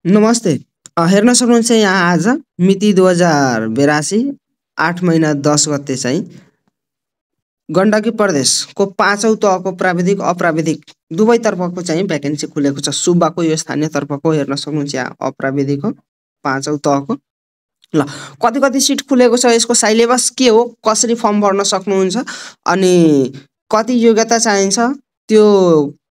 नमस्ते। हेर्न सक्नुहुन्छ यहाँ आज मिति 2082 8 महिना 10 गते चाहिँ गण्डकी प्रदेशको 5औं तहको प्राविधिक अप्राविधिक दुवैतर्फको चाहिँ भ्याकेन्सी खुलेको छ। सुब्बाको यो स्थानीय तर्फको हेर्न सक्नुहुन्छ यहाँ अप्राविधिकको 5औं तहको। ल कति सिट खुलेको छ, यसको सिलेबस के हो, कसरी फर्म भर्न सक्नुहुन्छ अनि कति योग्यता चाहिन्छ, त्यो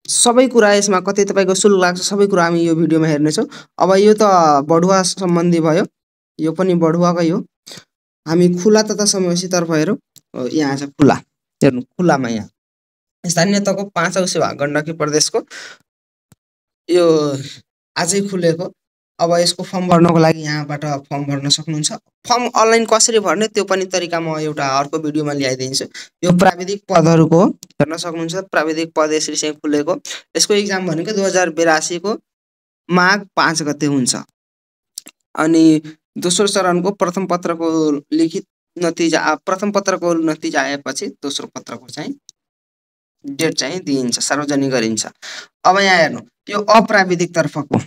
सबै कुरा यसमा कति तपाईको शुल्क लाग्छ, सबै कुरा हामी यो भिडियोमा हेर्नेछौँ। अब यो त बढुवा सम्बन्धी भयो, यो पनि बढुवाकै हो। हामी खुला तथा समावेशीतर्फ हेरौँ। यहाँ छ खुला, हेर्नु खुलामा यहाँ स्थानीय तहको 5औं सेवा गण्डकी प्रदेशको यो आजै खुलेको। अब यसको फर्म भर्नको लागि यहाँबाट फर्म भर्न सक्नुहुन्छ। फर्म अनलाइन कसरी भर्ने त्यो पनि तरिका म एउटा अर्को भिडियोमा ल्याइदिन्छु। यो प्राविधिक पदहरूको हेर्न सक्नुहुन्छ, प्राविधिक पद यसरी चाहिँ खुलेको। यसको एक्जाम भनेको 2082 को माघ 5 गते हुन्छ। अनि दोस्रो चरणको प्रथम पत्रको लिखित नतिजा, प्रथम पत्रको नतिजा आएपछि दोस्रो पत्रको चाहिँ डेट चाहिँ दिइन्छ, सार्वजनिक गरिन्छ। अब यहाँ हेर्नु यो अप्राविधिक तर्फको,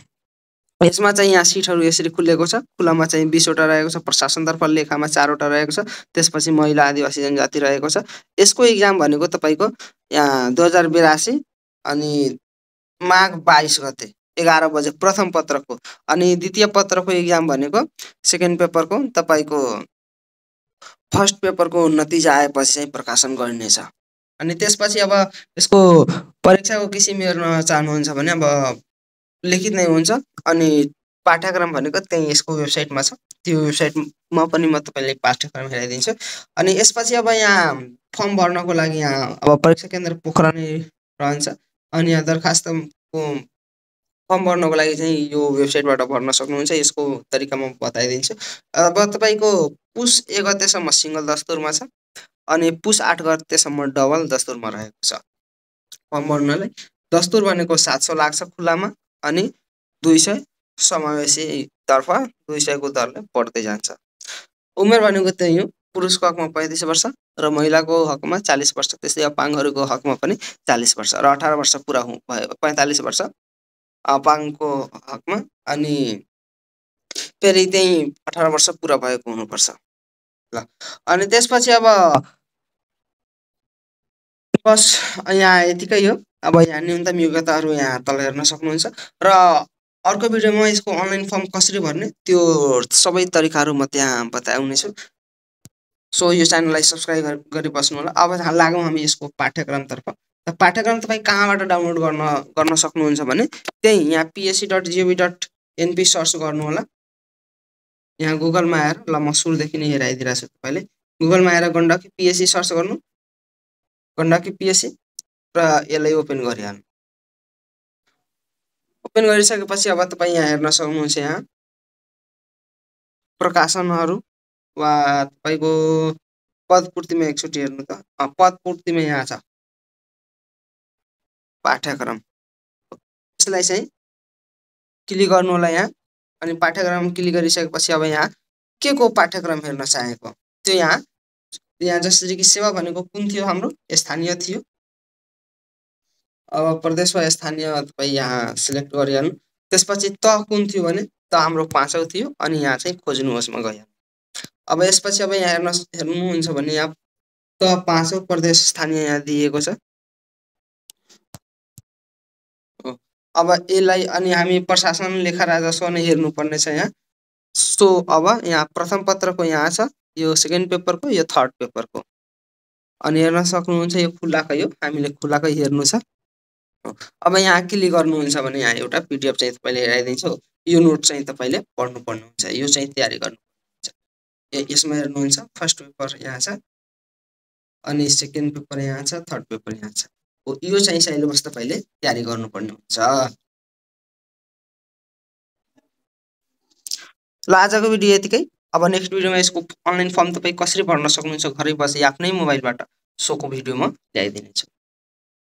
यसमा चाहिँ यहाँ सिटहरू यसरी खुलेको छ। खुलामा चाहिँ 20 वटा रहेको छ, प्रशासनतर्फ लेखामा 4 वटा रहेको छ, त्यसपछि महिला आदिवासी जनजाति रहेको छ। यसको एक्जाम भनेको तपाईको यहाँ 2082 अनि माघ 22 गते 11 बजे प्रथम पत्रको। अनि द्वितीय पत्रको एक्जाम भनेको सेकेन्ड पेपरको तपाईको फर्स्ट पेपरको नतिजा आएपछि चाहिँ प्रकाशन गरिनेछ। अनि त्यसपछि अब यसको परीक्षाको किसिम हेर्न चाहनुहुन्छ भने अब लिखित नै हुन्छ। अनि पाठ्यक्रम भनेको त्यही यसको वेबसाइटमा छ, त्यो वेबसाइटमा पनि म तपाईलाई पाठ्यक्रम हेराइदिन्छु। अनि यसपछि अब यहाँ फर्म भर्नको लागि यहाँ अब परीक्षा केन्द्र पोखरा नै रहन्छ। अनि यहाँ दरखास्तको फर्म भर्नको लागि चाहिँ यो वेबसाइटबाट भर्न सक्नुहुन्छ। यसको तरिका म बताइदिन्छु। अब तपाईको पुस 1 गतेसम्म सिंगल दस्तुरमा छ अनि पुस 8 गतेसम्म डबल दस्तुरमा रहेको छ फर्म भर्नलाई। दस्तुर भनेको 700 लाग्छ खुलामा अनि 200 समावेशी तर्फ 200 को दरले बढ्दै जान्छ। उमेर भनेको त्यही हो, पुरुषको हकमा 35 वर्ष र महिलाको हकमा 40 वर्ष, त्यस्तै अपाङ्गहरूको हकमा पनि 40 वर्ष र 18 वर्ष पुरा भयो 45 वर्ष अपाङ्गको हकमा। अनि फेरि त्यही 18 वर्ष पुरा भएको हुनुपर्छ। ल अनि त्यसपछि अब बस यहाँ यतिकै हो। अब यहाँ न्यूनतम योग्यताहरू यहाँ तल हेर्न सक्नुहुन्छ र अर्को भिडियोमा यसको अनलाइन फर्म कसरी भर्ने त्यो सबै तरिकाहरू म त्यहाँ बताउनेछु। सो यो च्यानललाई सब्स्क्राइब गरी बस्नु होला। अब लागौँ हामी यसको पाठ्यक्रमतर्फ। पाठ्यक्रम तपाईँ कहाँबाट डाउनलोड गर्न सक्नुहुन्छ भने त्यही यहाँ psc.gov.np सर्च गर्नु होला। यहाँ गुगलमा आएर, ल म सुरुदेखि नै हेराइदिरहेको छु तपाईलाई। गुगलमा आएर गण्डकी पिएससी सर्च गर्नु, गण्डकी पिएससी र यसलाई ओपन गरिहाल्नु। ओपन गरिसकेपछि अब तपाईँ यहाँ हेर्न सक्नुहुन्छ यहाँ प्रकाशनहरू वा तपाईको पदपूर्तिमा एकचोटि हेर्नु त। पदपूर्तिमा यहाँ छ पाठ्यक्रम, यसलाई चाहिँ क्लिक गर्नु होला यहाँ। अनि पाठ्यक्रम क्लिक गरिसकेपछि अब यहाँ के को पाठ्यक्रम हेर्न चाहेको त्यो यहाँ जसरी कि सेवा भनेको कुन थियो, हाम्रो स्थानीय थियो। अब प्रदेश वा स्थानीय तपाईँ यहाँ सिलेक्ट गरिहाल्नु। त्यसपछि तह कुन थियो भने त हाम्रो 5औं थियो अनि यहाँ चाहिँ खोज्नुहोस्मा गइहाल्नु। अब यसपछि अब यहाँ हेर्नुहुन्छ भने यहाँ तह 5औं प्रदेश स्थानीय यहाँ दिएको छ। अब यसलाई अनि हामी प्रशासन लेखा राजस्व नै हेर्नुपर्ने छ यहाँ। सो अब यहाँ प्रथम पत्रको यहाँ छ, यो सेकेन्ड पेपरको, यो थर्ड पेपरको। अनि हेर्न सक्नुहुन्छ यो खुलाकै हो, हामीले खुलाकै हेर्नु छ। अब यहाँ क्लिक गर्नुहुन्छ भने यहाँ एउटा पीडीएफ चाहिँ तपाईले हेराइदिन्छु। यो नोट चाहिँ तपाईले पढ्नुपर्ने हुन्छ, यो चाहिँ तयारी गर्नुपर्ने हुन्छ। यसमा हेर्नुहुन्छ फर्स्ट पेपर यहाँ छ अनि सेकेन्ड पेपर यहाँ छ, थर्ड पेपर यहाँ छ। यो चाहिँ सिलेबस तपाईले तयारी गर्नुपर्ने हुन्छ। ल आजको भिडियो यतिकै। अब नेक्स्ट भिडियोमा यसको अनलाइन फर्म तपाईँ कसरी भर्न सक्नुहुन्छ घरै बसी आफ्नै मोबाइलबाट, सोको भिडियो म ल्याइदिनेछु।